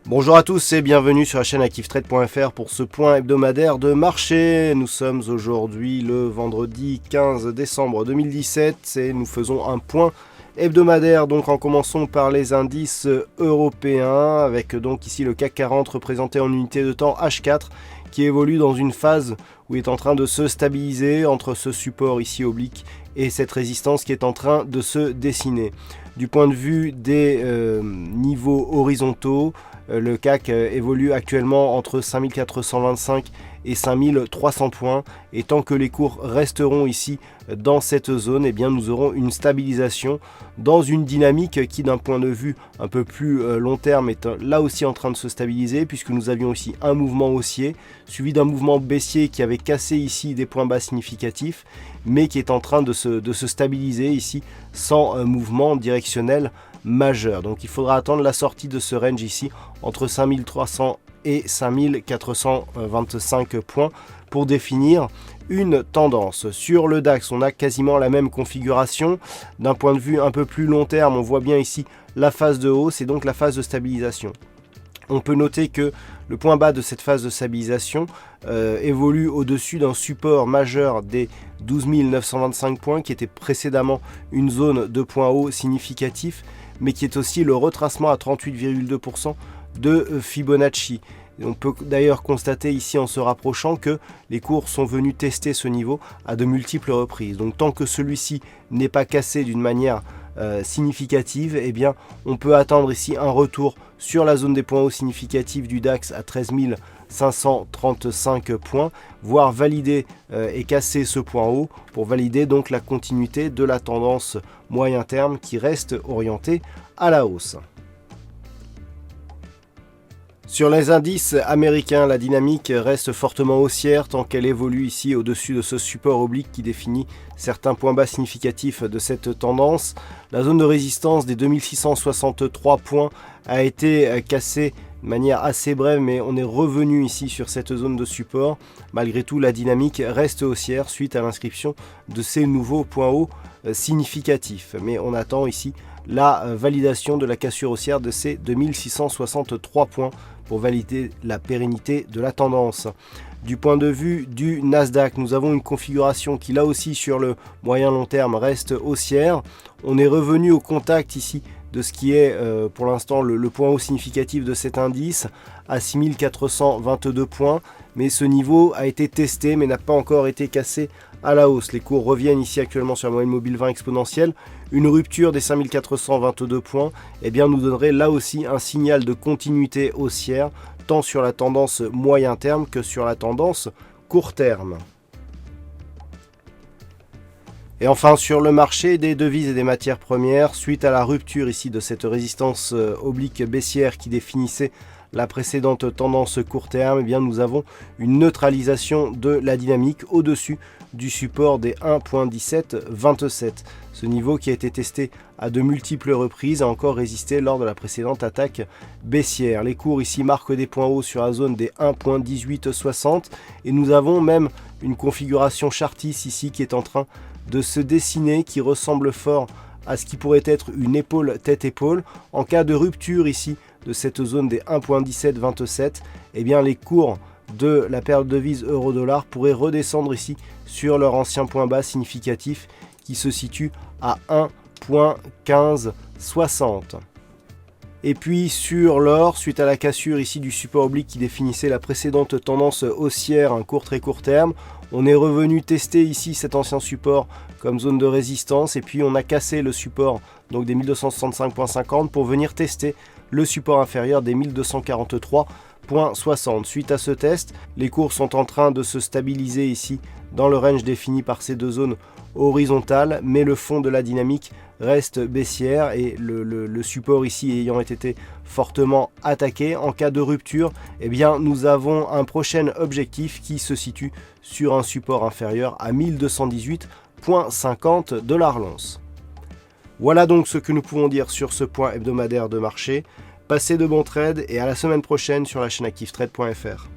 Bonjour à tous et bienvenue sur la chaîne ActiveTrade.fr pour ce point hebdomadaire de marché. Nous sommes aujourd'hui le vendredi 15 décembre 2017 et nous faisons un point hebdomadaire. Donc en commençant par les indices européens avec donc ici le CAC 40 représenté en unité de temps H4 qui évolue dans une phase où il est en train de se stabiliser entre ce support ici oblique et cette résistance qui est en train de se dessiner. Du point de vue des niveaux horizontaux, le CAC évolue actuellement entre 5425 et 5300 points et tant que les cours resteront ici dans cette zone, eh bien nous aurons une stabilisation dans une dynamique qui d'un point de vue un peu plus long terme est là aussi en train de se stabiliser puisque nous avions aussi un mouvement haussier suivi d'un mouvement baissier qui avait cassé ici des points bas significatifs mais qui est en train de se stabiliser ici sans mouvement directionnel majeur. Donc il faudra attendre la sortie de ce range ici entre 5300 et 5425 points pour définir une tendance. Sur le DAX, on a quasiment la même configuration. D'un point de vue un peu plus long terme, on voit bien ici la phase de hausse et donc la phase de stabilisation. On peut noter que le point bas de cette phase de stabilisation évolue au-dessus d'un support majeur des 12 925 points qui était précédemment une zone de point haut significatif mais qui est aussi le retracement à 38,2% de Fibonacci. Et on peut d'ailleurs constater ici en se rapprochant que les cours sont venus tester ce niveau à de multiples reprises. Donc tant que celui-ci n'est pas cassé d'une manière significative, eh bien on peut attendre ici un retour sur la zone des points hauts significatifs du DAX à 13 535 points, voire valider et casser ce point haut pour valider donc la continuité de la tendance moyen terme qui reste orientée à la hausse. Sur les indices américains, la dynamique reste fortement haussière tant qu'elle évolue ici au-dessus de ce support oblique qui définit certains points bas significatifs de cette tendance. La zone de résistance des 2663 points a été cassée de manière assez brève, mais on est revenu ici sur cette zone de support. Malgré tout, la dynamique reste haussière suite à l'inscription de ces nouveaux points hauts significatifs. Mais on attend ici la validation de la cassure haussière de ces 2663 points pour valider la pérennité de la tendance. Du point de vue du Nasdaq, nous avons une configuration qui là aussi sur le moyen long terme reste haussière. On est revenu au contact ici de ce qui est pour l'instant le point haut significatif de cet indice à 6422 points, mais ce niveau a été testé mais n'a pas encore été cassé à la hausse. Les cours reviennent ici actuellement sur la moyenne mobile 20 exponentielle. Une rupture des 5422 points eh bien, nous donnerait là aussi un signal de continuité haussière tant sur la tendance moyen terme que sur la tendance court terme. Et enfin sur le marché des devises et des matières premières, suite à la rupture ici de cette résistance oblique baissière qui définissait la précédente tendance court terme, eh bien nous avons une neutralisation de la dynamique au-dessus du support des 1.1727. Ce niveau qui a été testé à de multiples reprises a encore résisté lors de la précédente attaque baissière. Les cours ici marquent des points hauts sur la zone des 1.1860 et nous avons même une configuration chartiste ici qui est en train de se dessiner, qui ressemble fort à ce qui pourrait être une épaule tête-épaule. En cas de rupture ici de cette zone des 1.1727, eh bien les cours de la paire de devises euro-dollar pourraient redescendre ici sur leur ancien point bas significatif qui se situe à 1.1560. Et puis sur l'or, suite à la cassure ici du support oblique qui définissait la précédente tendance haussière à un très court terme, on est revenu tester ici cet ancien support comme zone de résistance et puis on a cassé le support donc des 1265.50 pour venir tester le support inférieur des 1243.60. Suite à ce test, les cours sont en train de se stabiliser ici dans le range défini par ces deux zones horizontales, mais le fond de la dynamique reste baissière et le support ici ayant été fortement attaqué. En cas de rupture, eh bien, nous avons un prochain objectif qui se situe sur un support inférieur à 1218.50 $ l'once. Voilà donc ce que nous pouvons dire sur ce point hebdomadaire de marché. Passez de bons trades et à la semaine prochaine sur la chaîne ActiveTrade.fr.